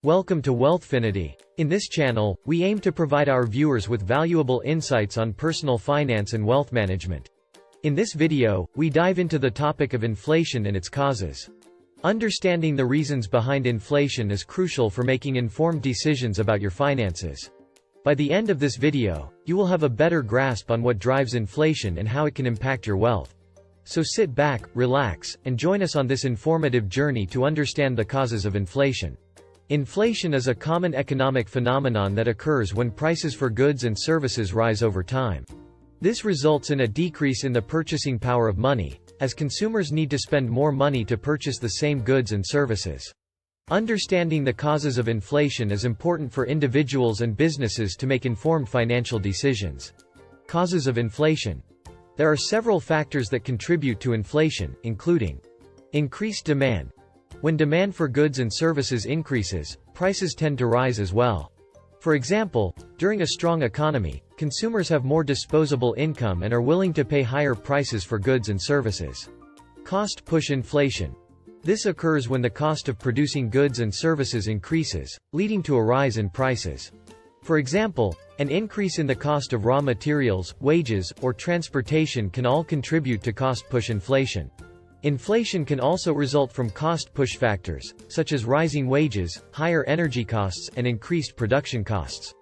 Welcome to Wealthfinity. In this channel, we aim to provide our viewers with valuable insights on personal finance and wealth management. In this video, we dive into the topic of inflation and its causes. Understanding the reasons behind inflation is crucial for making informed decisions about your finances. By the end of this video, you will have a better grasp on what drives inflation and how it can impact your wealth. So sit back, relax, and join us on this informative journey to understand the causes of inflation. Inflation is a common economic phenomenon that occurs when prices for goods and services rise over time. This results in a decrease in the purchasing power of money, as consumers need to spend more money to purchase the same goods and services. Understanding the causes of inflation is important for individuals and businesses to make informed financial decisions. Causes of inflation. There are several factors that contribute to inflation, including increased demand. When demand for goods and services increases, prices tend to rise as well. For example, during a strong economy, consumers have more disposable income and are willing to pay higher prices for goods and services. Cost push inflation. This occurs when the cost of producing goods and services increases, leading to a rise in prices. For example, an increase in the cost of raw materials, wages, or transportation can all contribute to cost push inflation. Inflation can also result from cost push factors, such as rising wages, higher energy costs, and increased production costs.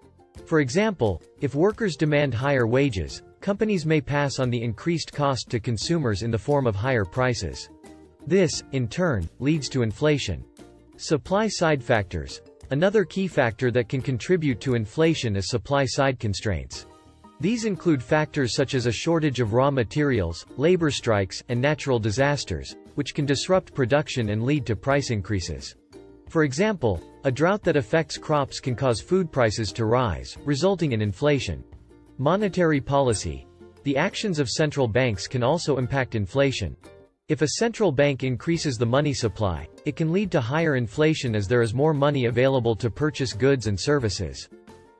For example, if workers demand higher wages, companies may pass on the increased cost to consumers in the form of higher prices. This, in turn, leads to inflation. Supply-side factors. Another key factor that can contribute to inflation is supply-side constraints. These include factors such as a shortage of raw materials, labor strikes, and natural disasters, which can disrupt production and lead to price increases. For example, a drought that affects crops can cause food prices to rise, resulting in inflation. Monetary policy. The actions of central banks can also impact inflation. If a central bank increases the money supply, it can lead to higher inflation as there is more money available to purchase goods and services.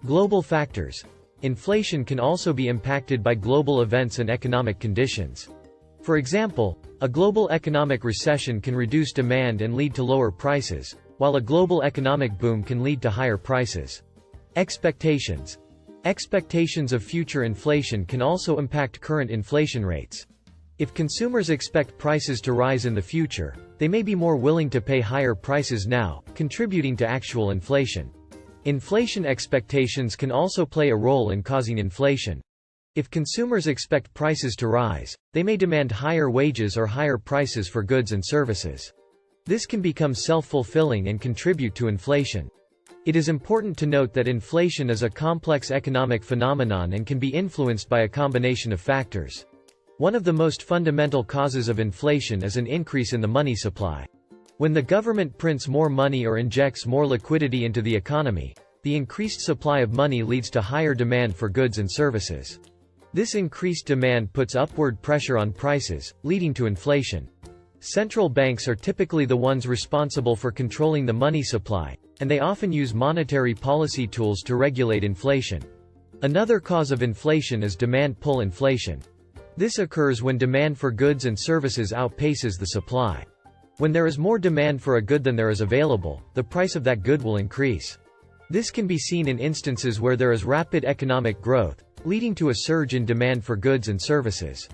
Global factors. Inflation can also be impacted by global events and economic conditions. For example, a global economic recession can reduce demand and lead to lower prices, while a global economic boom can lead to higher prices. Expectations. Expectations of future inflation can also impact current inflation rates. If consumers expect prices to rise in the future, they may be more willing to pay higher prices now, contributing to actual inflation. Inflation expectations can also play a role in causing inflation. If consumers expect prices to rise, they may demand higher wages or higher prices for goods and services. This can become self-fulfilling and contribute to inflation. It is important to note that inflation is a complex economic phenomenon and can be influenced by a combination of factors. One of the most fundamental causes of inflation is an increase in the money supply. When the government prints more money or injects more liquidity into the economy, the increased supply of money leads to higher demand for goods and services. This increased demand puts upward pressure on prices, leading to inflation. Central banks are typically the ones responsible for controlling the money supply, and they often use monetary policy tools to regulate inflation. Another cause of inflation is demand pull inflation. This occurs when demand for goods and services outpaces the supply. When there is more demand for a good than there is available, the price of that good will increase. This can be seen in instances where there is rapid economic growth, leading to a surge in demand for goods and services.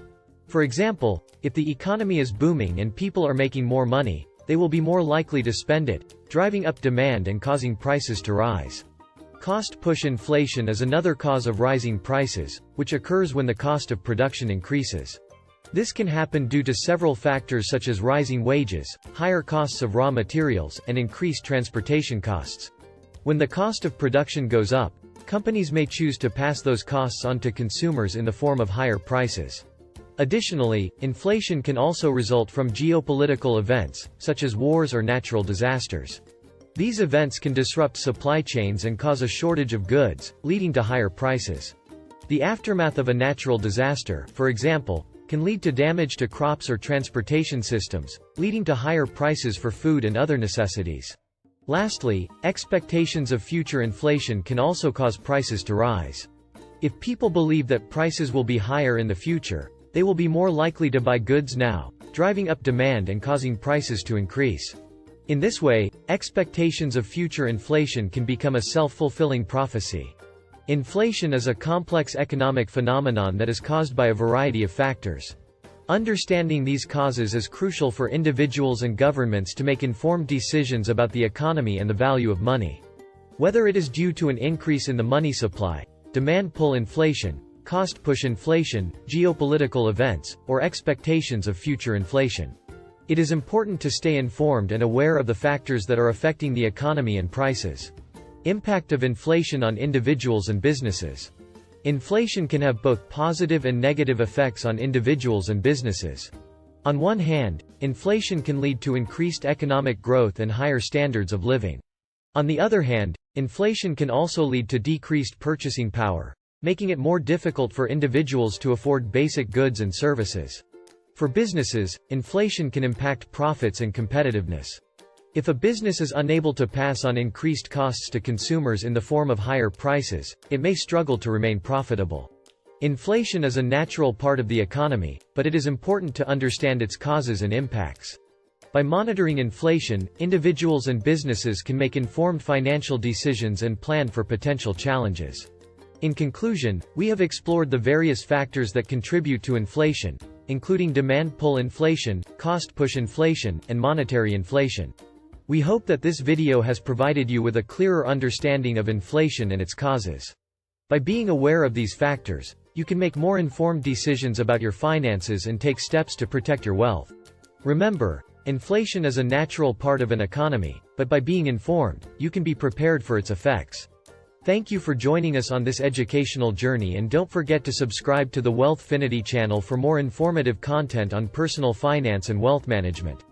For example, if the economy is booming and people are making more money, they will be more likely to spend it, driving up demand and causing prices to rise. Cost push inflation is another cause of rising prices, which occurs when the cost of production increases. This can happen due to several factors such as rising wages, higher costs of raw materials, and increased transportation costs. When the cost of production goes up, companies may choose to pass those costs on to consumers in the form of higher prices. Additionally, inflation can also result from geopolitical events, such as wars or natural disasters. These events can disrupt supply chains and cause a shortage of goods, leading to higher prices. The aftermath of a natural disaster, for example, can lead to damage to crops or transportation systems, leading to higher prices for food and other necessities. Lastly, expectations of future inflation can also cause prices to rise. If people believe that prices will be higher in the future, they will be more likely to buy goods now, driving up demand and causing prices to increase. In this way, expectations of future inflation can become a self-fulfilling prophecy. Inflation is a complex economic phenomenon that is caused by a variety of factors. Understanding these causes is crucial for individuals and governments to make informed decisions about the economy and the value of money. Whether it is due to an increase in the money supply, demand pull inflation, cost push inflation, geopolitical events, or expectations of future inflation. It is important to stay informed and aware of the factors that are affecting the economy and prices. Impact of inflation on individuals and businesses. Inflation can have both positive and negative effects on individuals and businesses. On one hand, inflation can lead to increased economic growth and higher standards of living. On the other hand, inflation can also lead to decreased purchasing power, making it more difficult for individuals to afford basic goods and services. For businesses, inflation can impact profits and competitiveness. If a business is unable to pass on increased costs to consumers in the form of higher prices, it may struggle to remain profitable. Inflation is a natural part of the economy, but it is important to understand its causes and impacts. By monitoring inflation, individuals and businesses can make informed financial decisions and plan for potential challenges. In conclusion, we have explored the various factors that contribute to inflation, including demand pull inflation, cost push inflation, and monetary inflation. We hope that this video has provided you with a clearer understanding of inflation and its causes. By being aware of these factors, you can make more informed decisions about your finances and take steps to protect your wealth. Remember, inflation is a natural part of an economy, but by being informed, you can be prepared for its effects. Thank you for joining us on this educational journey, and don't forget to subscribe to the Wealthfinity channel for more informative content on personal finance and wealth management.